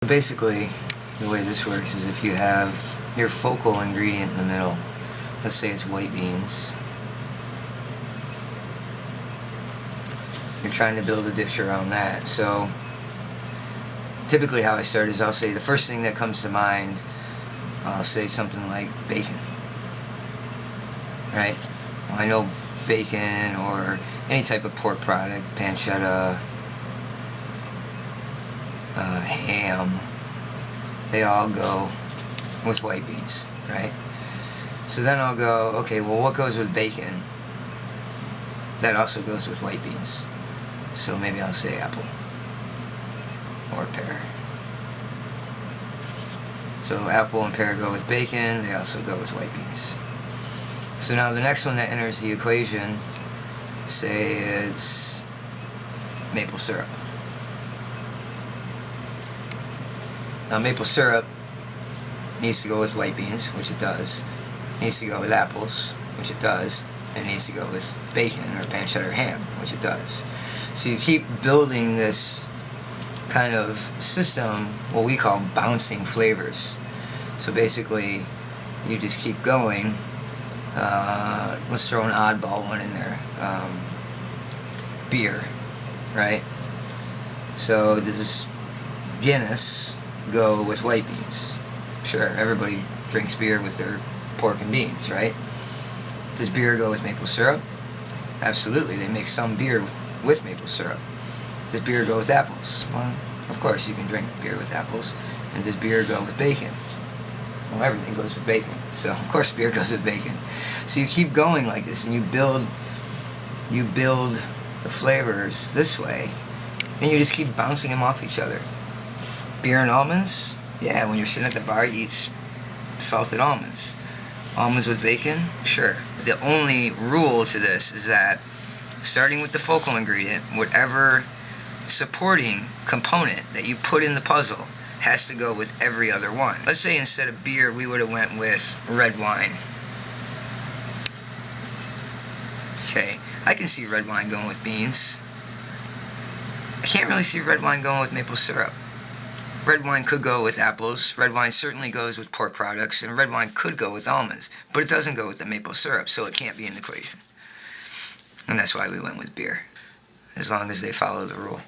basically, the way this works is if you have your focal ingredient in the middle, let's say it's white beans, you're trying to build a dish around that. So typically how I start is I'll say the first thing that comes to mind, I'll say something like bacon, right? Well, I know bacon or any type of pork product, pancetta, ham, they all go with white beans, right? So then I'll go, okay, well, what goes with bacon? That also goes with white beans. So maybe I'll say apple or pear. So apple and pear go with bacon, they also go with white beans. So now the next one that enters the equation, say it's maple syrup. Now maple syrup needs to go with white beans, which it does. Needs to go with apples, which it does. And it needs to go with bacon or pancetta or ham, which it does. So you keep building this kind of system, what we call bouncing flavors. So basically, you just keep going. Let's throw an oddball one in there. Beer, right? So does Guinness go with white beans? Sure, everybody drinks beer with their pork and beans, right? Does beer go with maple syrup? Absolutely, they make some beer with maple syrup. Does beer go with apples? Well, of course you can drink beer with apples. And does beer go with bacon? Well, everything goes with bacon, so of course beer goes with bacon. So you keep going like this, and you build the flavors this way, and you just keep bouncing them off each other. Beer and almonds? Yeah, when you're sitting at the bar, you eat salted almonds. Almonds with bacon? Sure. The only rule to this is that starting with the focal ingredient, whatever supporting component that you put in the puzzle has to go with every other one. Let's say instead of beer, we would have went with red wine. Okay, I can see red wine going with beans. I can't really see red wine going with maple syrup. Red wine could go with apples. Red wine certainly goes with pork products, and red wine could go with almonds, but it doesn't go with the maple syrup, so it can't be in the equation. And that's why we went with beer, as long as they follow the rule.